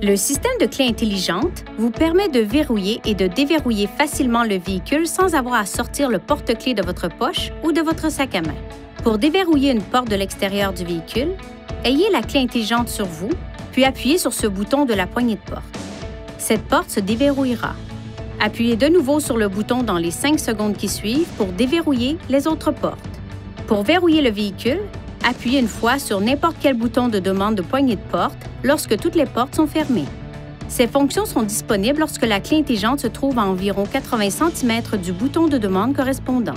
Le système de clé intelligente vous permet de verrouiller et de déverrouiller facilement le véhicule sans avoir à sortir le porte-clés de votre poche ou de votre sac à main. Pour déverrouiller une porte de l'extérieur du véhicule, ayez la clé intelligente sur vous, puis appuyez sur ce bouton de la poignée de porte. Cette porte se déverrouillera. Appuyez de nouveau sur le bouton dans les 5 secondes qui suivent pour déverrouiller les autres portes. Pour verrouiller le véhicule, appuyez une fois sur n'importe quel bouton de demande de poignée de porte lorsque toutes les portes sont fermées. Ces fonctions sont disponibles lorsque la clé intelligente se trouve à environ 80 cm du bouton de demande correspondant.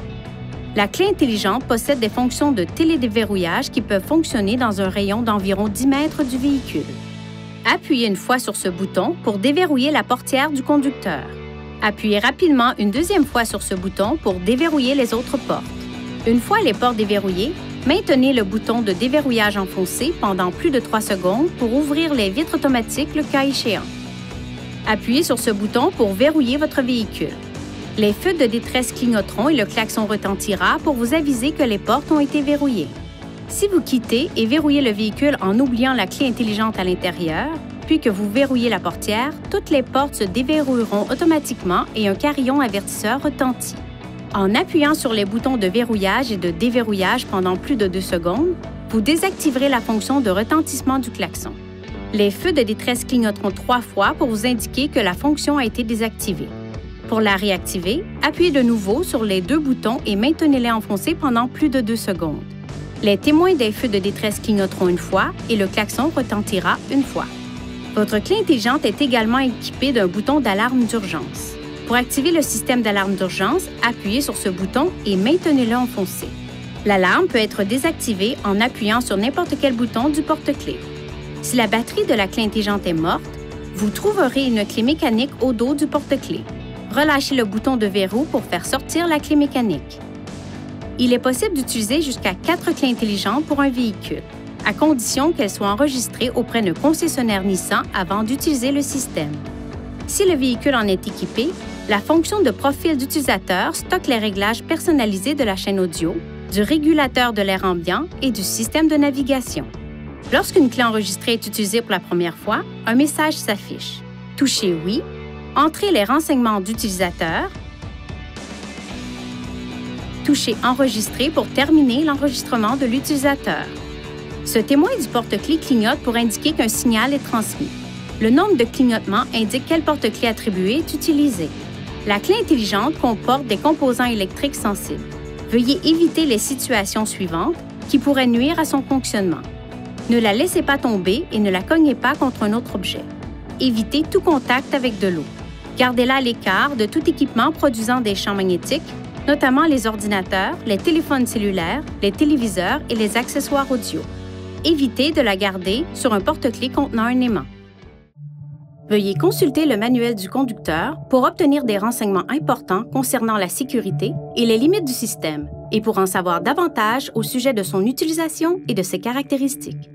La clé intelligente possède des fonctions de télédéverrouillage qui peuvent fonctionner dans un rayon d'environ 10 mètres du véhicule. Appuyez une fois sur ce bouton pour déverrouiller la portière du conducteur. Appuyez rapidement une deuxième fois sur ce bouton pour déverrouiller les autres portes. Une fois les portes déverrouillées, maintenez le bouton de déverrouillage enfoncé pendant plus de 3 secondes pour ouvrir les vitres automatiques le cas échéant. Appuyez sur ce bouton pour verrouiller votre véhicule. Les feux de détresse clignoteront et le klaxon retentira pour vous aviser que les portes ont été verrouillées. Si vous quittez et verrouillez le véhicule en oubliant la clé intelligente à l'intérieur, puis que vous verrouillez la portière, toutes les portes se déverrouilleront automatiquement et un carillon avertisseur retentit. En appuyant sur les boutons de verrouillage et de déverrouillage pendant plus de 2 secondes, vous désactiverez la fonction de retentissement du klaxon. Les feux de détresse clignoteront 3 fois pour vous indiquer que la fonction a été désactivée. Pour la réactiver, appuyez de nouveau sur les 2 boutons et maintenez-les enfoncés pendant plus de 2 secondes. Les témoins des feux de détresse clignoteront 1 fois et le klaxon retentira 1 fois. Votre clé intelligente est également équipée d'un bouton d'alarme d'urgence. Pour activer le système d'alarme d'urgence, appuyez sur ce bouton et maintenez-le enfoncé. L'alarme peut être désactivée en appuyant sur n'importe quel bouton du porte-clés. Si la batterie de la clé intelligente est morte, vous trouverez une clé mécanique au dos du porte-clés. Relâchez le bouton de verrou pour faire sortir la clé mécanique. Il est possible d'utiliser jusqu'à 4 clés intelligentes pour un véhicule, à condition qu'elles soient enregistrées auprès d'un concessionnaire Nissan avant d'utiliser le système. Si le véhicule en est équipé, la fonction de profil d'utilisateur stocke les réglages personnalisés de la chaîne audio, du régulateur de l'air ambiant et du système de navigation. Lorsqu'une clé enregistrée est utilisée pour la première fois, un message s'affiche. Touchez « Oui », entrez les renseignements d'utilisateur, touchez « Enregistrer » pour terminer l'enregistrement de l'utilisateur. Ce témoin du porte-clés clignote pour indiquer qu'un signal est transmis. Le nombre de clignotements indique quel porte-clés attribué est utilisé. La clé intelligente comporte des composants électriques sensibles. Veuillez éviter les situations suivantes qui pourraient nuire à son fonctionnement. Ne la laissez pas tomber et ne la cognez pas contre un autre objet. Évitez tout contact avec de l'eau. Gardez-la à l'écart de tout équipement produisant des champs magnétiques, notamment les ordinateurs, les téléphones cellulaires, les téléviseurs et les accessoires audio. Évitez de la garder sur un porte-clés contenant un aimant. Veuillez consulter le manuel du conducteur pour obtenir des renseignements importants concernant la sécurité et les limites du système et pour en savoir davantage au sujet de son utilisation et de ses caractéristiques.